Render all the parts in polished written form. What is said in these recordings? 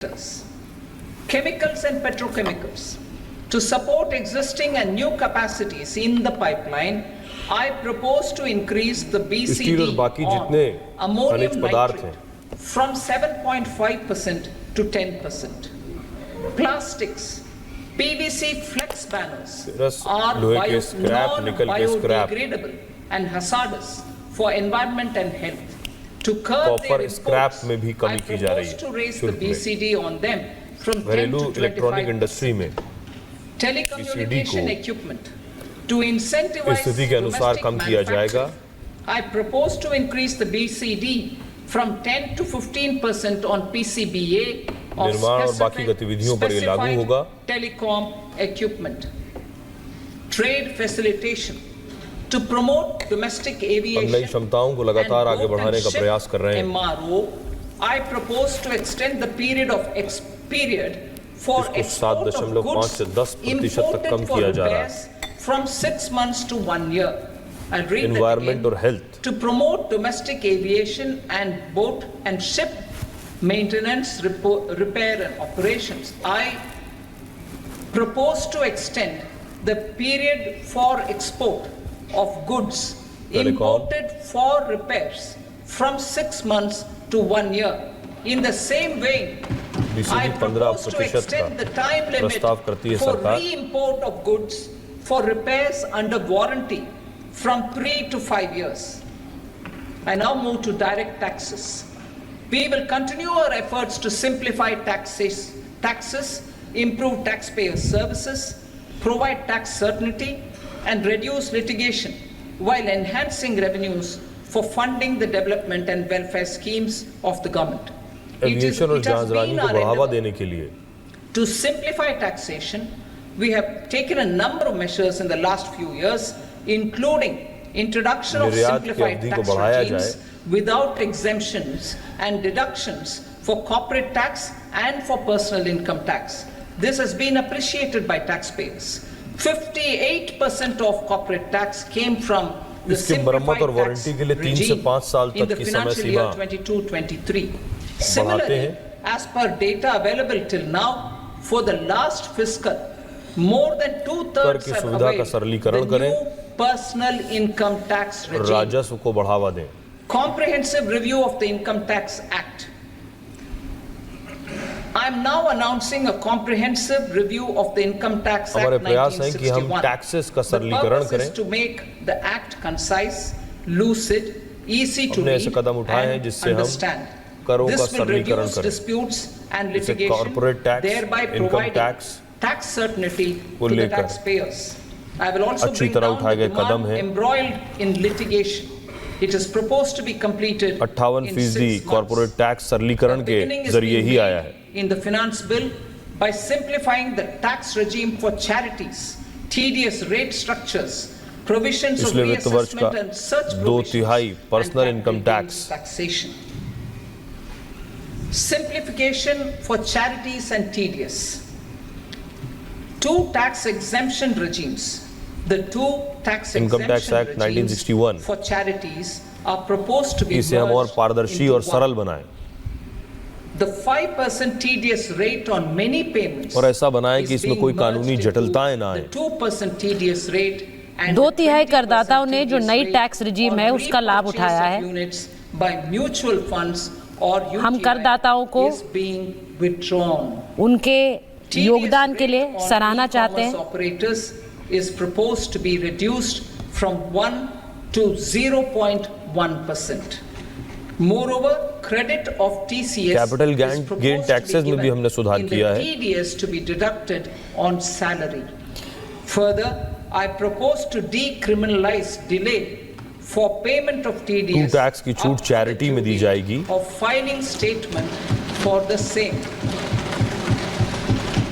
chemicals and petrochemicals. To support existing and new capacities in the pipeline, I propose to increase the BCD on ammonium nitrate from 7.5% to 10%. Plastics, PVC flex banners are non-biodegradable and hazardous for environment and health. To curb their imports, I propose to raise the BCD on them from 10 to 25%. Telecommunication equipment. To incentivize domestic manufacturing, I propose to increase the BCD from 10 to 15% on PCBA of specified telecom equipment. Trade facilitation. To promote domestic aviation and boat and ship MRO, I propose to extend the period for export of goods imported for repairs from 6 months to 1 year. I'll read that again. To promote domestic aviation and boat and ship maintenance, repair and operations, I propose to extend the period for export of goods imported for repairs from 6 months to 1 year. In the same way, I propose to extend the time limit for re-import of goods for repairs under warranty from 3 to 5 years. I now move to direct taxes. We will continue our efforts to simplify taxes, improve taxpayer services, provide tax certainty, and reduce litigation while enhancing revenues for funding the development and welfare schemes of the government. It has been our endeavor to simplify taxation. We have taken a number of measures in the last few years, including introduction of simplified tax regimes without exemptions and deductions for corporate tax and for personal income tax. This has been appreciated by taxpayers. 58% of corporate tax came from the simplified tax regime in the financial year 22-23. Similarly, as per data available till now, for the last fiscal, more than 2/3 have availed the new personal income tax regime. Comprehensive review of the Income Tax Act. I am now announcing a comprehensive review of the Income Tax Act 1961. The purpose is to make the act concise, lucid, easy to read and understand. This will reduce disputes and litigation, thereby providing tax certainty to the taxpayers. I will also bring down the demand embroiled in litigation. It is proposed to be completed in 6 corporate tax सरलीकरण के जरिए ही आया है. In the finance bill, by simplifying the tax regime for charities, tedious rate structures, provisions of reassessment and such provisions, personal income tax taxation. Simplification for charities and tedious. 2 tax exemption regimes. The 2 tax Income Tax exemption Act 1961 for charities are proposed to be इसे हम और merged पारदर्शी into और सरल one. बनाएं The 5% tedious rate on many payments और ऐसा बनाएं कि is इसमें being कोई merged कानूनी into जटिलताएं ना the आए. 2% tedious rate and 2/3 the करदाताओं ने जो 20% नई tedious tax rate regime on है उसका लाभ repurchase उठाया of है. units by mutual funds or हम UTI करदाताओं को is being withdrawn. उनके योगदान के लिए सराहना चाहते हैं. Operators is proposed to be reduced from 1 to 0.1%. Moreover, credit of TCS Capital gain is proposed to taxes be में भी हमने सुधार given in किया the है. TDS to be deducted on salary. Further, I propose to decriminalize delay for payment of TDS tax की छूट up to the charity में दी due जाएगी. of filing statement for the same.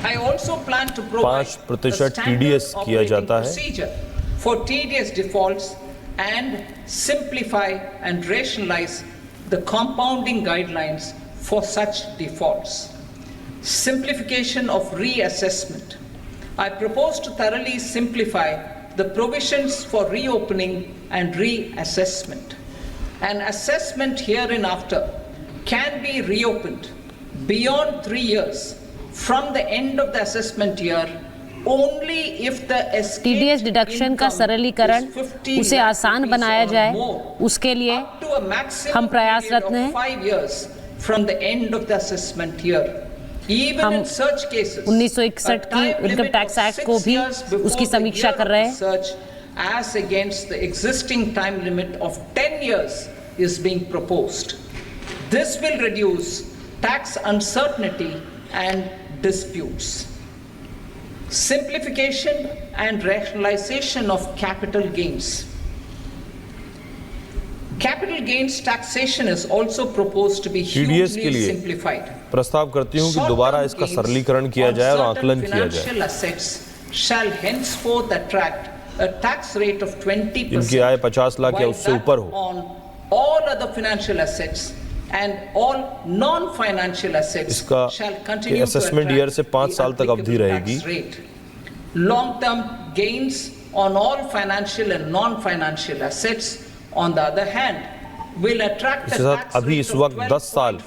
I also plan to provide 5% TDS किया जाता है. procedure for TDS defaults and simplify and rationalize the compounding guidelines for such defaults. Simplification of reassessment. I propose to thoroughly simplify the provisions for reopening and reassessment. An assessment hereinafter can be reopened beyond 3 years from the end of the assessment year only if the TDS deduction का सरलीकरण उसे आसान बनाया जाए, उसके लिए हम प्रयासरत हैं। from the end of the assessment year. हम 1961 की इनकम टैक्स एक्ट को भी उसकी समीक्षा कर रहे हैं। As against the existing time limit of 10 years is being proposed. This will reduce tax uncertainty and disputes. Simplification and rationalization of capital gains. Capital gains taxation is also proposed to be hugely simplified. प्रस्ताव करती हूं कि दोबारा इसका सरलीकरण किया जाए और आकलन किया जाए। Financial assets shall henceforth attract a tax rate of 20%. इनकी आय 50 लाख या उससे ऊपर हो। On all other financial assets and all non-financial assets shall continue to assessment year से 5 साल तक अवधि रहेगी। Long-term gains on all financial and non-financial assets, on the other hand, will attract a tax अभी rate इस of वक्त 10 साल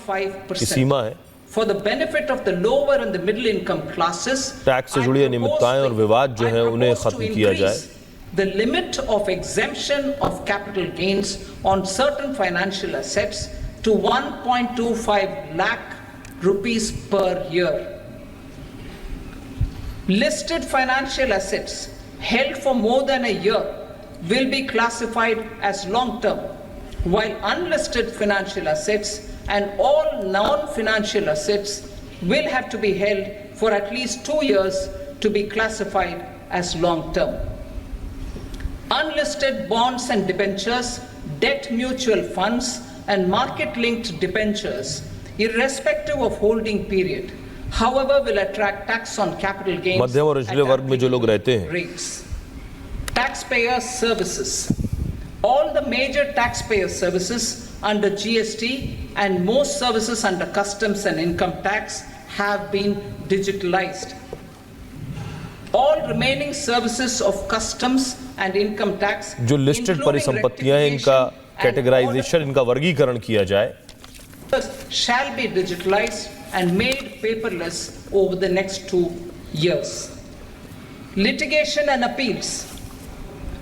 की सीमा है। For the benefit of the lower and the middle income classes, tax से जुड़ी अनियमितताएं और विवाद जो है उन्हें खत्म किया जाए। The limit of exemption of capital gains on certain financial assets to 1.25 lakh rupees per year. Listed financial assets held for more than a year will be classified as long-term, while unlisted financial assets and all non-financial assets will have to be held for at least 2 years to be classified as long-term. Unlisted bonds and debentures, debt mutual funds and market-linked debentures, irrespective of holding period, however, will attract tax on capital gains मध्यम और निचले वर्ग में जो लोग रहते हैं। rates. Taxpayer services. All the major taxpayer services under GST and most services under customs and income tax have been digitalized. All remaining services of customs and income tax, जो लिस्टेड परिसंपत्तियां हैं, इनका कैटेगराइजेशन, इनका वर्गीकरण किया जाए, shall be digitalized and made paperless over the next 2 years. Litigation and appeals.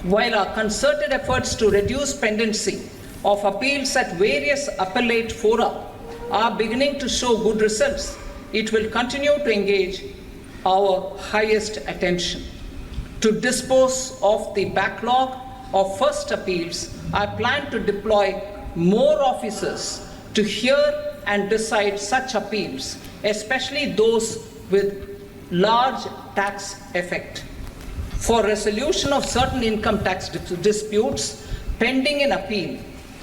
While our concerted efforts to reduce pendency of appeals at various appellate fora are beginning to show good results, it will continue to engage our highest attention. To dispose of the backlog of first appeals, I plan to deploy more officers to hear and decide such appeals, especially those with large tax effect. For resolution of certain income tax disputes pending in appeal,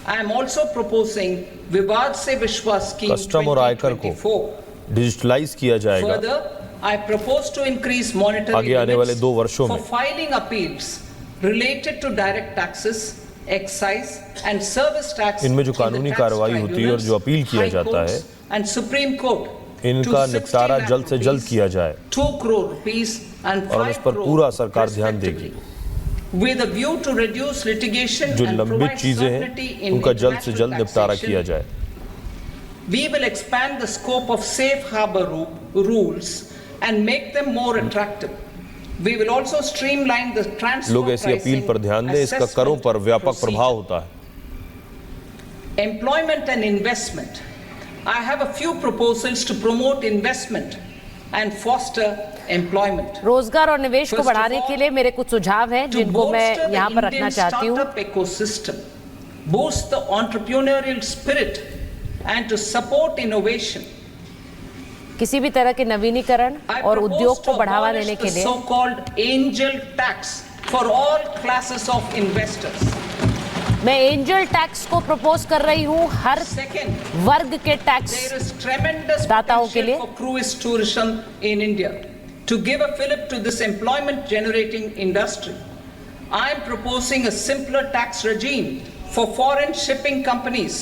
I am also proposing Vivad Se Vishwas scheme custom और आयकर को 2024. Digitalise किया जाएगा। Further, I propose to increase monetary आगे आने वाले 2 वर्षों for में filing appeals related to direct taxes, excise and service tax. इनमें जो कानूनी कार्रवाई होती है और जो अपील किया जाता है, and Supreme Court, इनका निपटारा जल्द से जल्द किया जाए 2 crore rupees and और उस पर पूरा सरकार ध्यान देगी। With a view to reduce litigation जो and लंबित provide चीजें certainty हैं, in उनका जल्द से जल्द international निपटारा taxation, किया जाए। we will expand the scope of safe harbor rules and make them more attractive. We will also streamline the transfer लोग ऐसी अपील पर ध्यान दें, इसका करों पर व्यापक प्रभाव होता है। Employment and investment. I have a few proposals to promote investment and foster employment. रोजगार और निवेश को बढ़ाने के लिए मेरे कुछ सुझाव हैं जिनको मैं यहाँ पर रखना चाहती हूँ। Startup ecosystem, boost the entrepreneurial spirit and to support innovation. किसी भी तरह के नवीनीकरण और उद्योग को बढ़ावा देने के लिए so-called angel tax for all classes of investors. मैं एंजल टैक्स को प्रपोज कर रही हूँ हर वर्ग के टैक्स दाताओं के लिए। For cruise tourism in India, to give a fillip to this employment generating industry, I am proposing a simpler tax regime for foreign shipping companies